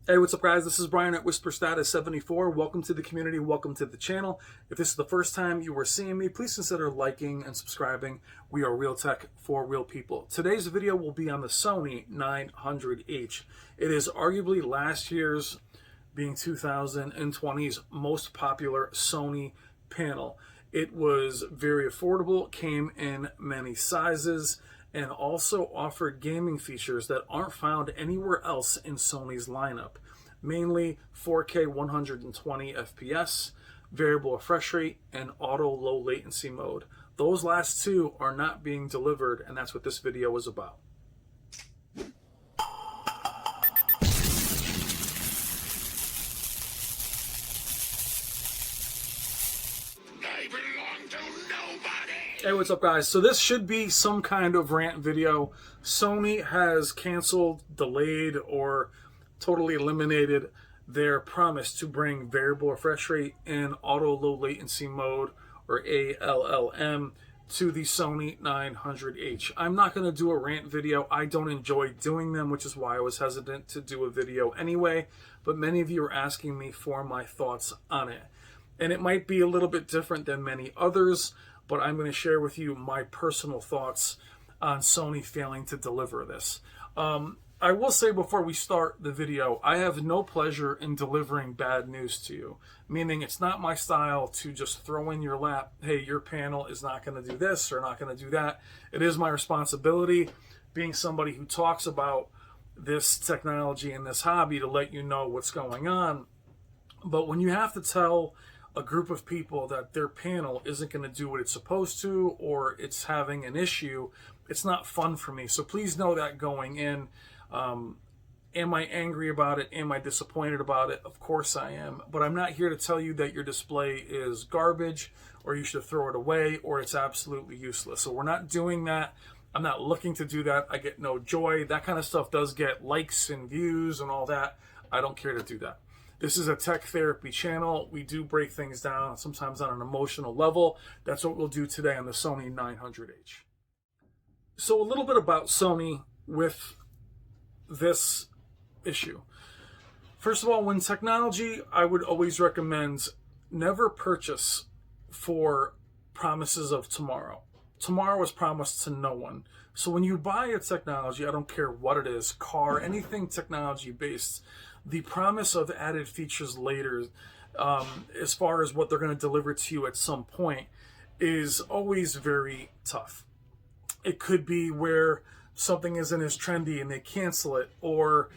Hey, what's up guys? This is Brian at Whisper Status 74. Welcome to the community, welcome to the channel. If this is the first time you are seeing me, please consider liking and subscribing. We are real tech for real people. Today's video will be on the Sony X900H. It is arguably last year's, being 2020's, most popular Sony panel. It was very affordable, came in many sizes, and also offered gaming features that aren't found anywhere else in Sony's lineup. Mainly 4K 120 FPS, variable refresh rate, and auto low latency mode. Those last two are not being delivered, and that's what this video is about. Hey, what's up guys? So this should be some kind of rant video. Sony has canceled, delayed, or totally eliminated their promise to bring variable refresh rate and auto low latency mode, or ALLM, to the Sony X900H. I'm not going to do a rant video. I don't enjoy doing them, which is why I was hesitant to do a video anyway, but many of you are asking me for my thoughts on it. And it might be a little bit different than many others, but I'm going to share with you my personal thoughts on Sony failing to deliver this. I will say before we start the video, I have no pleasure in delivering bad news to you. Meaning it's not my style to just throw in your lap, hey, your panel is not going to do this or not going to do that. It is my responsibility, being somebody who talks about this technology and this hobby, to let you know what's going on. But when you have to tell a group of people that their panel isn't going to do what it's supposed to, or it's having an issue, it's not fun for me. So please know that going in. Am I angry about it? Am I disappointed about it? Of course I am. But I'm not here to tell you that your display is garbage, or you should throw it away, or it's absolutely useless. So we're not doing that. I'm not looking to do that. I get no joy. That kind of stuff does get likes and views and all that. I don't care to do that. This is a tech therapy channel. We do break things down, sometimes on an emotional level. That's what we'll do today on the Sony X900H. So a little bit about Sony with this issue. First of all, when technology, I would always recommend never purchase for promises of tomorrow. Tomorrow is promised to no one. So when you buy a technology, I don't care what it is, car, anything technology based, the promise of added features later, as far as what they're going to deliver to you at some point, is always very tough. It could be where something isn't as trendy and they cancel it, or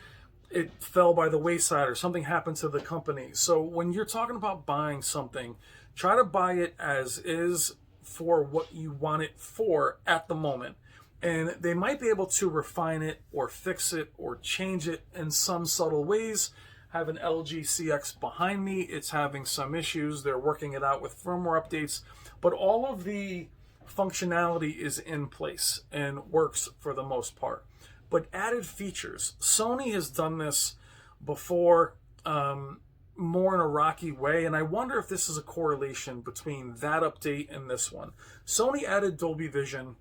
it fell by the wayside, or something happened to the company. So when you're talking about buying something, try to buy it as is for what you want it for at the moment. And they might be able to refine it or fix it or change it in some subtle ways. I have an LG CX behind me. It's having some issues. They're working it out with firmware updates, but all of the functionality is in place and works for the most part. But added features, Sony has done this before, more in a rocky way, and I wonder if this is a correlation between that update and this one. Sony added Dolby Vision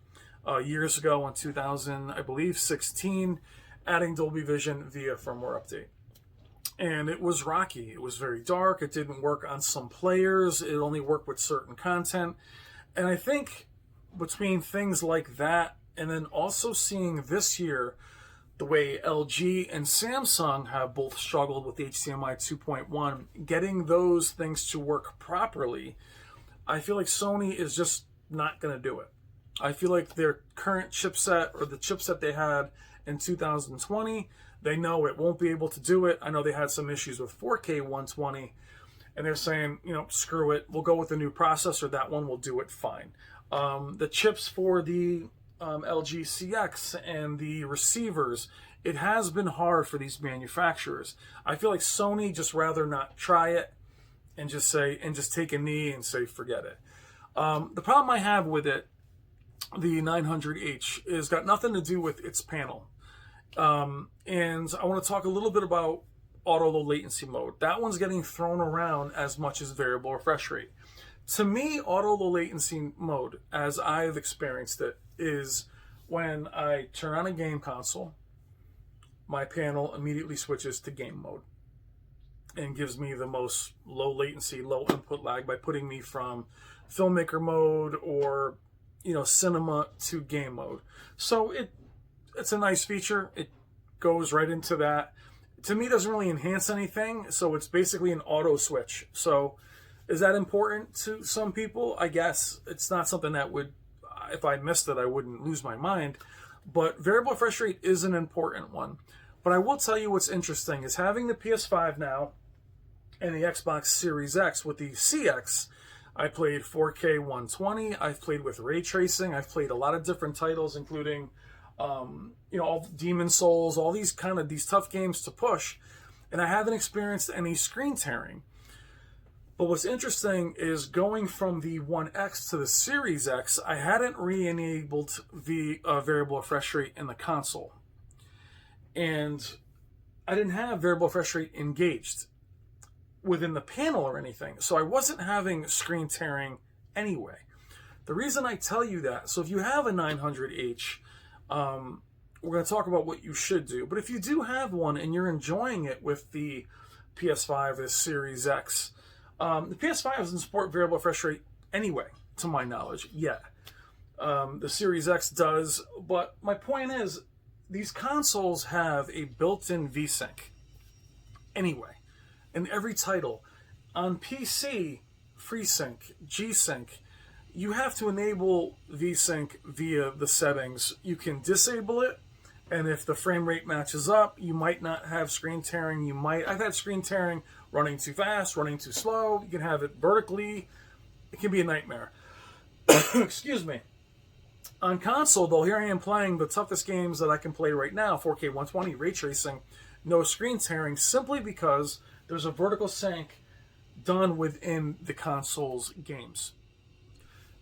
years ago in 2000, I believe 16, adding Dolby Vision via firmware update. And it was rocky. It was very dark. It didn't work on some players. It only worked with certain content. And I think between things like that, and then also seeing this year the way LG and Samsung have both struggled with HDMI 2.1, getting those things to work properly, I feel like Sony is just not going to do it. I feel like their current chipset, or the chipset they had in 2020, they know it won't be able to do it. I know they had some issues with 4K 120, and they're saying, you know, screw it. We'll go with the new processor. That one will do it fine. The chips for the LG CX and the receivers, it has been hard for these manufacturers. I feel like Sony just rather not try it and just take a knee and say, forget it. The problem I have with it, the X900H, is got nothing to do with its panel. And I want to talk a little bit about auto low latency mode. That one's getting thrown around as much as variable refresh rate. To me, auto low latency mode, as I've experienced it, is when I turn on a game console, my panel immediately switches to game mode. and gives me the most low latency, low input lag by putting me from filmmaker mode or, you know, cinema to game mode. So it's a nice feature. It goes right into that. To me, it doesn't really enhance anything, so it's basically an auto switch. So is that important to some people? I guess it's not something that would, if I missed it, I wouldn't lose my mind. But variable refresh rate is an important one. But I will tell you what's interesting is having the PS5 now and the Xbox Series X with the CX. I played 4K 120. I've played with ray tracing. I've played a lot of different titles, including you know, all Demon Souls, all these these tough games to push, and I haven't experienced any screen tearing. But what's interesting is going from the One X to the Series X, I hadn't re-enabled the variable refresh rate in the console, and I didn't have variable refresh rate engaged within the panel or anything, so I wasn't having screen tearing anyway. The reason I tell you that, so if you have a 900H, we're going to talk about what you should do. But if you do have one and you're enjoying it with the PS5 or the Series X, the PS5 doesn't support variable refresh rate anyway, to my knowledge, yet. The Series X does, but my point is, these consoles have a built-in VSync anyway. In every title. On PC, FreeSync, G-Sync, you have to enable VSync via the settings. You can disable it, and if the frame rate matches up, you might not have screen tearing. I've had screen tearing running too fast, running too slow. You can have it vertically. It can be a nightmare. Excuse me. On console, though, here I am playing the toughest games that I can play right now, 4K 120, ray tracing, no screen tearing, simply because there's a vertical sync done within the console's games.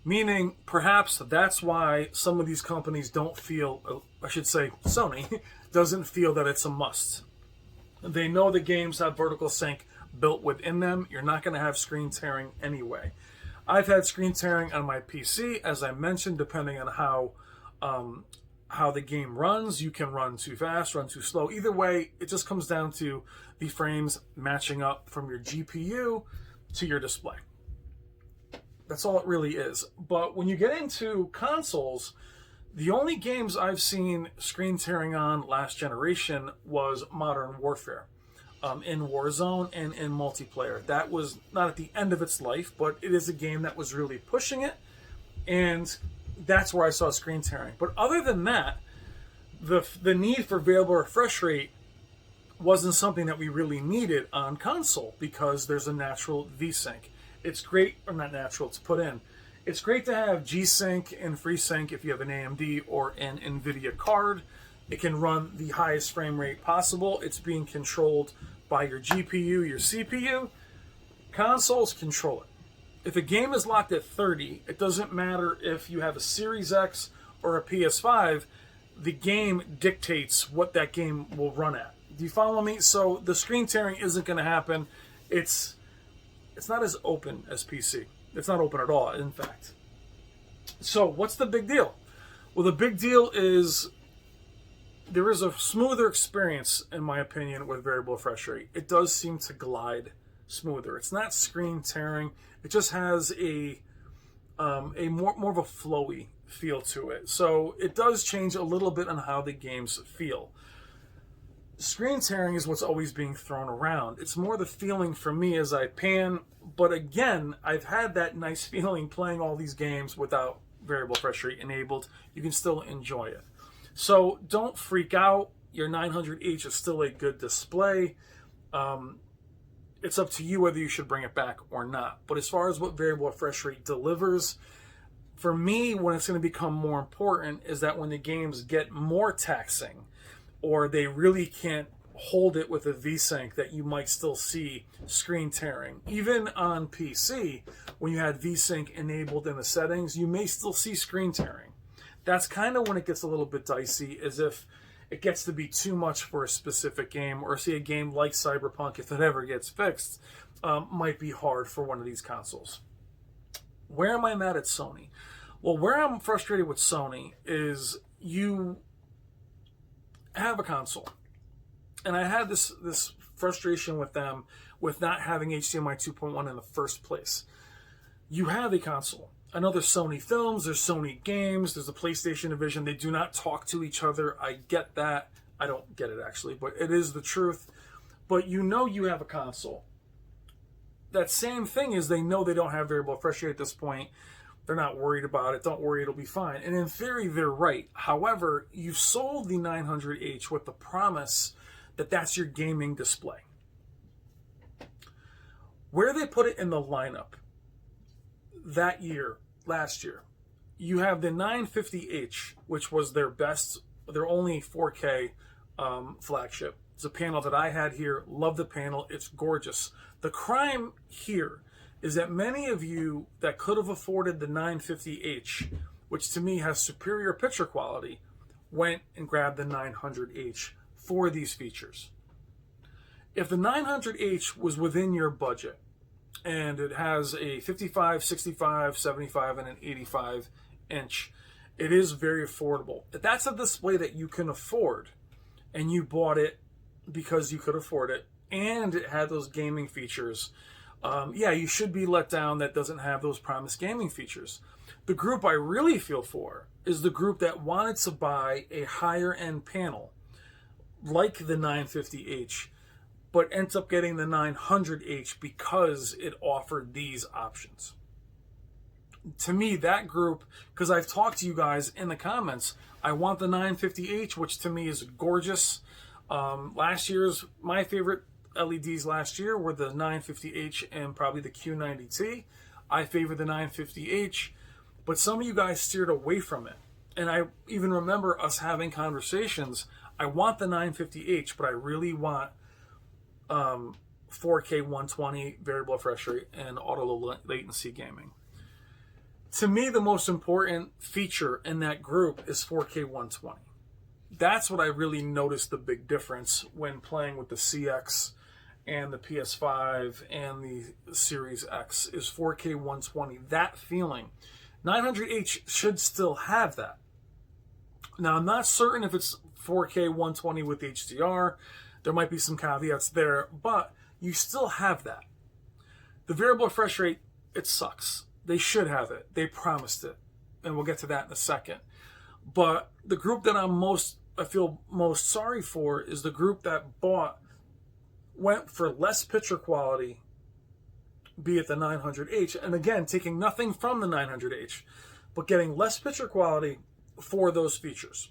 Meaning, perhaps that's why some of these companies don't feel, I should say Sony, doesn't feel that it's a must. They know the games have vertical sync built within them. You're not going to have screen tearing anyway. I've had screen tearing on my PC, as I mentioned, depending on how the game runs. You can run too fast, run too slow. Either way, it just comes down to the frames matching up from your GPU to your display. That's all it really is. But when you get into consoles, the only games I've seen screen tearing on last generation was Modern Warfare, in Warzone and in multiplayer. That was not at the end of its life, but it is a game that was really pushing it, and that's where I saw screen tearing. But other than that, the need for variable refresh rate wasn't something that we really needed on console because there's a natural VSync. It's great, or not natural, to put in. It's great to have G-Sync and FreeSync if you have an AMD or an NVIDIA card. It can run the highest frame rate possible. It's being controlled by your GPU, your CPU. Consoles control it. If a game is locked at 30, it doesn't matter if you have a Series X or a PS5, the game dictates what that game will run at. Do you follow me? So the screen tearing isn't going to happen. It's not as open as PC. It's not open at all, in fact. So what's the big deal? Well, the big deal is there is a smoother experience, in my opinion, with variable refresh rate. It does seem to glide smoother. It's not screen tearing. It just has a more of a flowy feel to it. So it does change a little bit on how the games feel. Screen tearing is what's always being thrown around. It's more the feeling for me as I pan. But again, I've had that nice feeling playing all these games without variable refresh rate enabled. You can still enjoy it. So don't freak out. Your 900H is still a good display. It's up to you whether you should bring it back or not. But as far as what variable refresh rate delivers, for me, when it's going to become more important is that when the games get more taxing, or they really can't hold it with a VSync, that you might still see screen tearing. Even on PC, when you had VSync enabled in the settings, you may still see screen tearing. That's kind of when it gets a little bit dicey, as if it gets to be too much for a specific game, or say a game like Cyberpunk, if it ever gets fixed, might be hard for one of these consoles. Where am I mad at Sony? Well, where I'm frustrated with Sony is you have a console. And I had this frustration with them with not having HDMI 2.1 in the first place. You have a console. I know there's Sony films, there's Sony games, there's a PlayStation division. They do not talk to each other. I get that. I don't get it actually, but it is the truth. But you know you have a console. That same thing is they know they don't have variable refresh rate at this point. They're not worried about it. Don't worry, it'll be fine. And in theory, they're right. However, you've sold the 900H with the promise that that's your gaming display. Where they put it in the lineup that year, last year, you have the 950H, which was their best, their only 4K flagship. It's a panel that I had here. Love the panel. It's gorgeous. The crime here is that many of you that could have afforded the 950H, which to me has superior picture quality, went and grabbed the 900H for these features. If the 900H was within your budget and it has a 55, 65, 75, and an 85 inch, it is very affordable. If that's a display that you can afford and you bought it because you could afford it and it had those gaming features, yeah, you should be let down that doesn't have those promised gaming features. The group I really feel for is the group that wanted to buy a higher end panel like the 950H, but ends up getting the 900H because it offered these options. To me, that group, because I've talked to you guys in the comments, I want the 950H, which to me is gorgeous. Last year's, my favorite LEDs last year were the 950H and probably the Q90T. I favor the 950H, but some of you guys steered away from it. And I even remember us having conversations. I want the 950H, but I really want 4K 120 variable refresh rate and auto low latency gaming. To me, the most important feature in that group is 4K 120. That's what I really noticed the big difference when playing with the CX and the PS5 and the Series X is 4K 120. That feeling. 900H should still have that. Now, I'm not certain if it's 4K 120 with HDR. There might be some caveats there, but you still have that. The variable refresh rate, it sucks. They should have it. They promised it. And we'll get to that in a second. But the group that I feel most sorry for is the group that went for less picture quality, be it the 900H, and again, taking nothing from the 900H, but getting less picture quality for those features.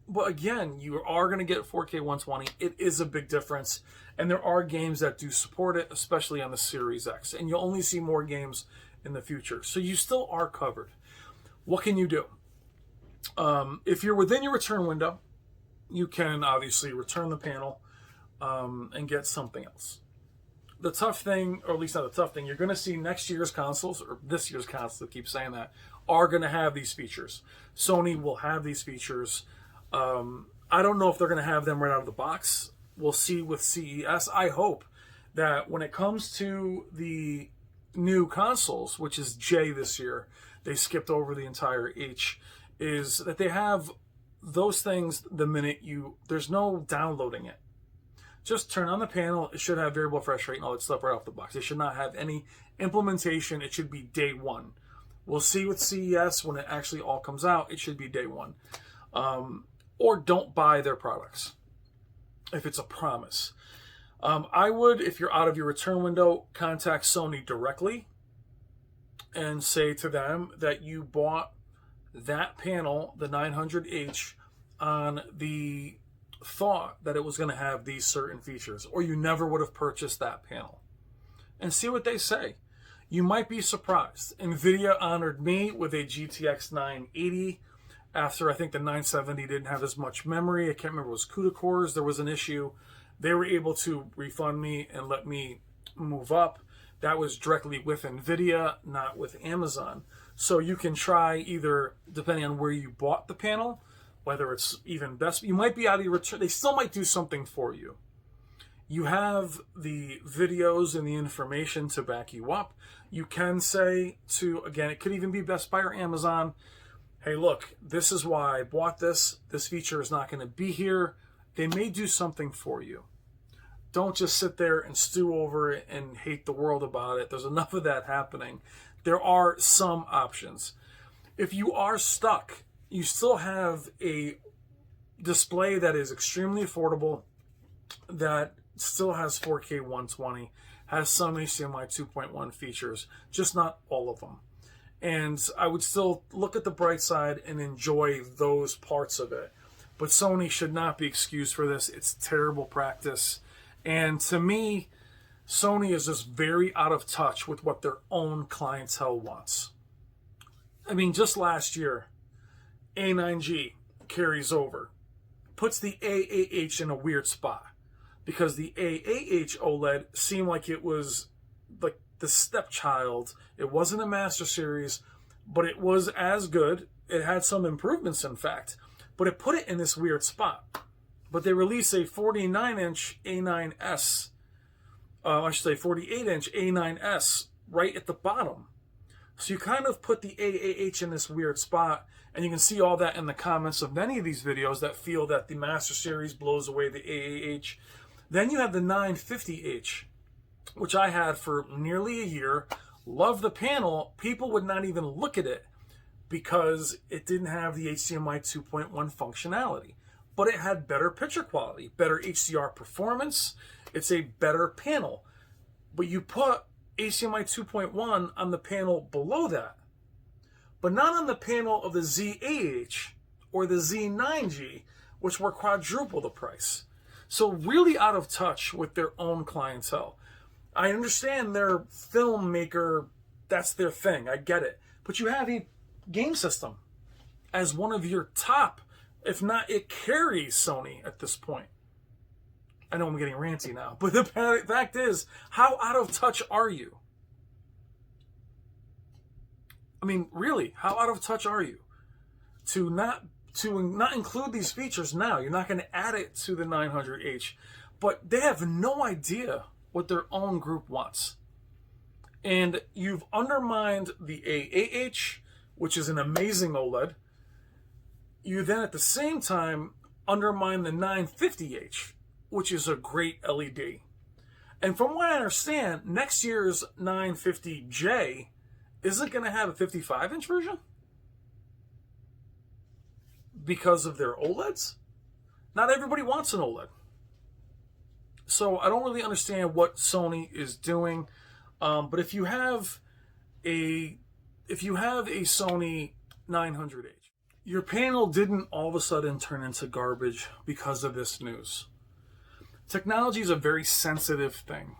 But again, you are going to get 4K 120. It is a big difference, and there are games that do support it, especially on the Series X, and you'll only see more games in the future. So you still are covered. What can you do? If you're within your return window, you can obviously return the panel and get something else. The tough thing, or at least not the tough thing, you're going to see next year's consoles, or this year's consoles, I keep saying that, are going to have these features. Sony will have these features. I don't know if they're going to have them right out of the box. We'll see with CES. I hope that when it comes to the new consoles, which is J this year, they skipped over the entire H, is that they have those things the minute there's no downloading it. Just turn on the panel. It should have variable refresh rate and all that stuff right off the box. It should not have any implementation. It should be day one. We'll see with CES when it actually all comes out. It should be day one. Or don't buy their products if it's a promise. I would, if you're out of your return window, contact Sony directly and say to them that you bought that panel, the 900H, on the thought that it was going to have these certain features, or you never would have purchased that panel, and see what they say. You might be surprised. NVIDIA honored me with a GTX 980 after I think the 970 didn't have as much memory. I can't remember, it was CUDA cores. There was an issue. They were able to refund me and let me move up. That was directly with NVIDIA, not with Amazon. So you can try either, depending on where you bought the panel, whether it's even best. You might be out of your return. They still might do something for you. You have the videos and the information to back you up. You can say to, again, it could even be Best Buy or Amazon, hey, look, this is why I bought this. This feature is not going to be here. They may do something for you. Don't just sit there and stew over it and hate the world about it. There's enough of that happening. There are some options. If you are stuck, you still have a display that is extremely affordable, that still has 4K 120, has some HDMI 2.1 features, just not all of them. And I would still look at the bright side and enjoy those parts of it. But Sony should not be excused for this. It's terrible practice. And to me, Sony is just very out of touch with what their own clientele wants. I mean, just last year, A9G carries over, puts the AAH in a weird spot, because the AAH OLED seemed like it was like the stepchild. It wasn't a Master Series, but it was as good. It had some improvements, in fact, but it put it in this weird spot. But they released a 49-inch A9S, I should say 48-inch A9S right at the bottom. So you kind of put the AAH in this weird spot, and you can see all that in the comments of many of these videos that feel that the Master Series blows away the AAH. Then you have the 950H, which I had for nearly a year. Loved the panel. People would not even look at it because it didn't have the HDMI 2.1 functionality. But it had better picture quality, better HDR performance. It's a better panel. But you put HDMI 2.1 on the panel below that, but not on the panel of the ZAH or the Z9G, which were quadruple the price. So really out of touch with their own clientele. I understand their filmmaker, that's their thing. I get it. But you have a game system as one of your top, if not, it carries Sony at this point. I know I'm getting ranty now, but the fact is, how out of touch are you? I mean, really, how out of touch are you? To not include these features now. You're not going to add it to the 900H, but they have no idea what their own group wants. And you've undermined the AAH, which is an amazing OLED. You then at the same time undermine the 950H, which is a great LED. And from what I understand, next year's 950J isn't going to have a 55-inch version because of their OLEDs. Not everybody wants an OLED. So I don't really understand what Sony is doing. But if you have a Sony 900H, your panel didn't all of a sudden turn into garbage because of this news. Technology is a very sensitive thing.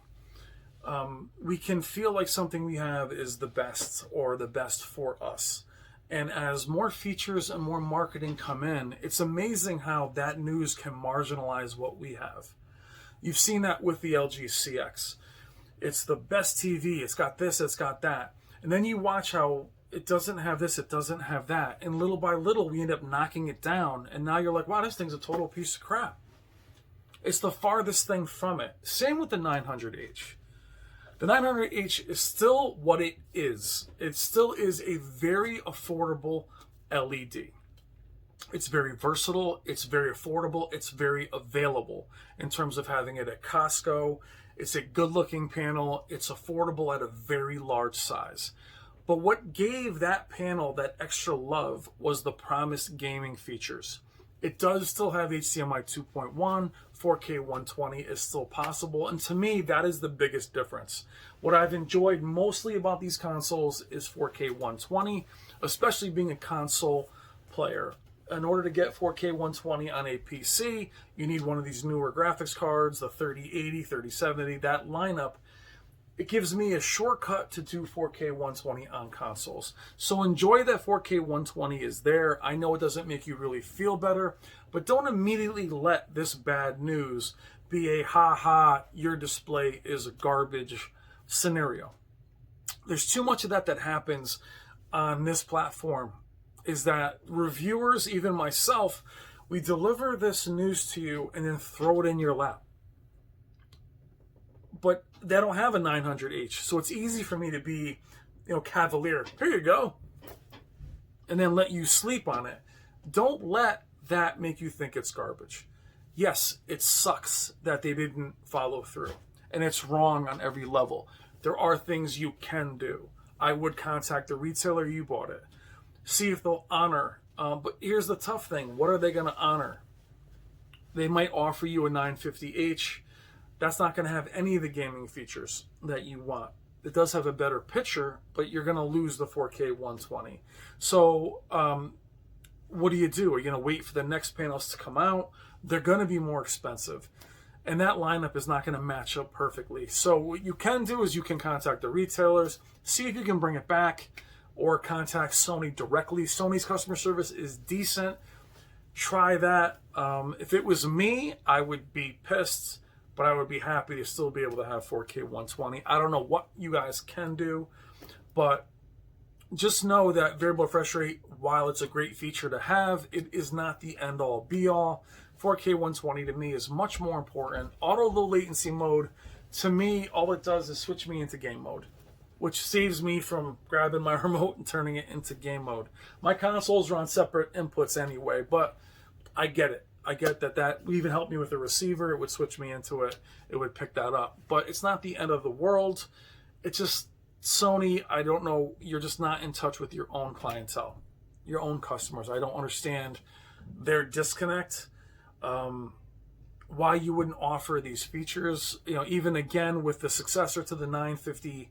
We can feel like something we have is the best or the best for us. And as more features and more marketing come in, it's amazing how that news can marginalize what we have. You've seen that with the LG CX. It's the best TV. It's got this, it's got that. And then you watch how it doesn't have this, it doesn't have that. And little by little, we end up knocking it down. And now you're like, wow, this thing's a total piece of crap. It's the farthest thing from it. Same with the 900H. The 900H is still what it is. It still is a very affordable LED. It's very versatile. It's very affordable. It's very available in terms of having it at Costco. It's a good-looking panel. It's affordable at a very large size. But what gave that panel that extra love was the promised gaming features. It does still have HDMI 2.1, 4K 120 is still possible, and to me, that is the biggest difference. What I've enjoyed mostly about these consoles is 4K 120, especially being a console player. In order to get 4K 120 on a PC, you need one of these newer graphics cards, the 3080, 3070, that lineup. It gives me a shortcut to do 4K 120 on consoles. So enjoy that 4K 120 is there. I know it doesn't make you really feel better, but don't immediately let this bad news be a your display is garbage scenario. There's too much of that happens on this platform, is that reviewers, even myself, we deliver this news to you and then throw it in your lap. But they don't have a 900H, so it's easy for me to be, cavalier. Here you go. And then let you sleep on it. Don't let that make you think it's garbage. Yes, it sucks that they didn't follow through, and it's wrong on every level. There are things you can do. I would contact the retailer you bought it, see if they'll honor. But here's the tough thing. What are they going to honor? They might offer you a 950H. That's not going to have any of the gaming features that you want. It does have a better picture, but you're going to lose the 4K 120. So what do? Are you going to wait for the next panels to come out? They're going to be more expensive. And that lineup is not going to match up perfectly. So what you can do is you can contact the retailers, see if you can bring it back, or contact Sony directly. Sony's customer service is decent. Try that. If it was me, I would be pissed, but I would be happy to still be able to have 4K 120. I don't know what you guys can do, but just know that variable refresh rate, while it's a great feature to have, it is not the end-all, be-all. 4K 120 to me is much more important. Auto low latency mode, to me, all it does is switch me into game mode, which saves me from grabbing my remote and turning it into game mode. My consoles are on separate inputs anyway, but I get it. I get that would even help me with the receiver. It would switch me into it. It would pick that up. But it's not the end of the world. It's just Sony, I don't know, you're just not in touch with your own clientele, your own customers. I don't understand their disconnect. Why you wouldn't offer these features, even again with the successor to the 950,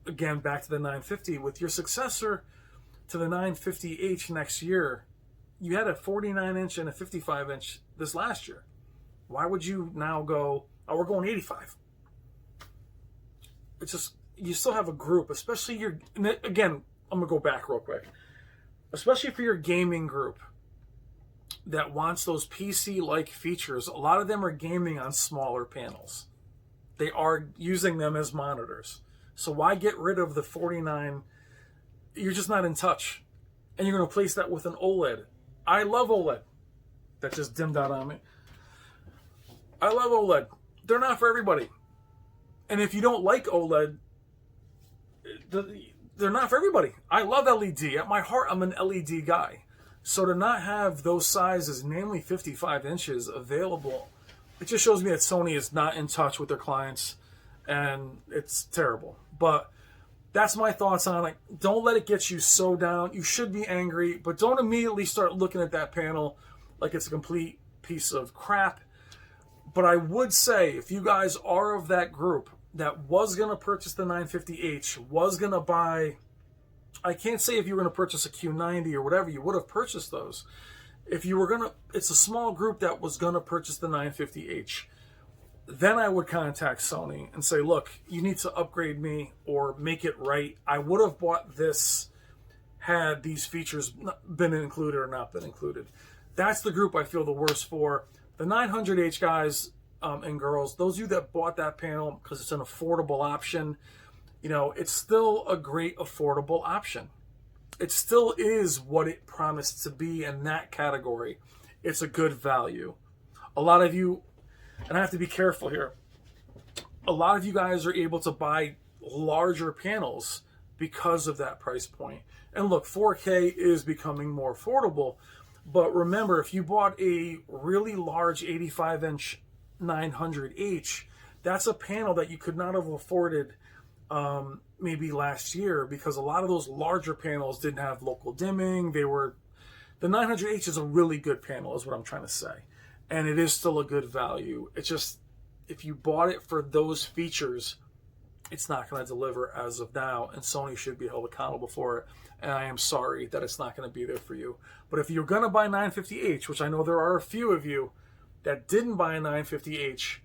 again back to the 950, with your successor to the 950H next year, you had a 49-inch and a 55-inch this last year. Why would you now go, oh, we're going 85? It's just, you still have a group, especially again, I'm going to go back real quick, especially for your gaming group that wants those PC-like features. A lot of them are gaming on smaller panels. They are using them as monitors. So why get rid of the 49? You're just not in touch. And you're going to place that with an OLED. I love OLED. That just dimmed out on me. I love OLED. They're not for everybody. And if you don't like OLED, they're not for everybody. I love LED. At my heart, I'm an LED guy. So to not have those sizes, namely 55 inches, available, it just shows me that Sony is not in touch with their clients, and it's terrible. But that's my thoughts on it. Don't let it get you so down. You should be angry, but don't immediately start looking at that panel like it's a complete piece of crap. But I would say, if you guys are of that group that was going to purchase the 950H, was going to buy, I can't say if you were going to purchase a Q90 or whatever, you would have purchased those. If you were going to, it's a small group that was going to purchase the 950H. Then I would contact Sony and say, look, you need to upgrade me or make it right. I would have bought this had these features been included or not been included. That's the group I feel the worst for. The 900H guys and girls, those of you that bought that panel because it's an affordable option, it's still a great affordable option. It still is what it promised to be in that category. It's a good value. A lot of you, and I have to be careful here, a lot of you guys are able to buy larger panels because of that price point. And look, 4K is becoming more affordable, but remember, if you bought a really large 85-inch 900H, that's a panel that you could not have afforded maybe last year, because a lot of those larger panels didn't have local dimming. The 900H is a really good panel, is what I'm trying to say. And it is still a good value. It's just, if you bought it for those features, it's not going to deliver as of now, and Sony should be held accountable for it. And I am sorry that it's not going to be there for you. But if you're going to buy 950H, which I know there are a few of you that didn't buy a 950H,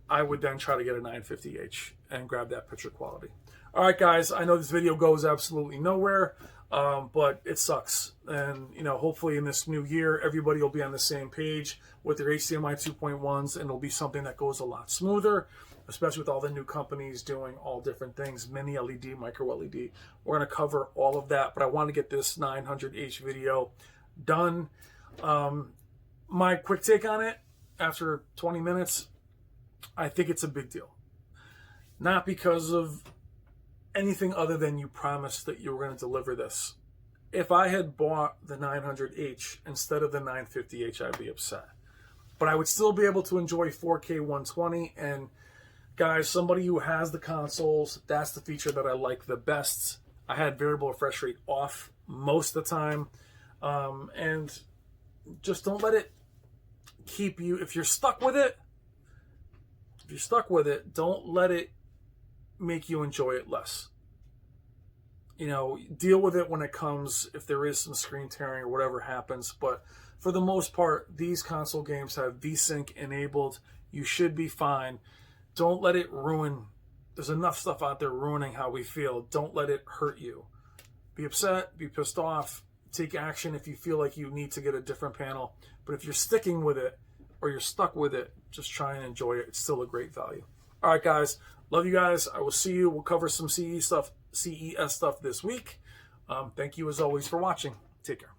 I would then try to get a 950H and grab that picture quality. All right, guys, I know this video goes absolutely nowhere, but it sucks. And, hopefully in this new year, everybody will be on the same page with their HDMI 2.1s, and it'll be something that goes a lot smoother, especially with all the new companies doing all different things, mini LED, micro LED. We're going to cover all of that, but I want to get this 900H video done. My quick take on it, after 20 minutes, I think it's a big deal. Not because of anything other than you promised that you were going to deliver this. If I had bought the 900H instead of the 950H, I'd be upset. but I would still be able to enjoy 4K 120. And guys, somebody who has the consoles, that's the feature that I like the best. I had variable refresh rate off most of the time. And just don't let it keep you, if you're stuck with it, don't let it make you enjoy it less. You know, deal with it when it comes, if there is some screen tearing or whatever happens. But for the most part, these console games have VSync enabled. You should be fine. Don't let it ruin. There's enough stuff out there ruining how we feel. Don't let it hurt you. Be upset, be pissed off, take action if you feel like you need to get a different panel. But if you're sticking with it or you're stuck with it, just try and enjoy it. It's still a great value. All right, guys. Love you guys. I will see you. We'll cover some CES stuff this week. Thank you as always for watching. Take care.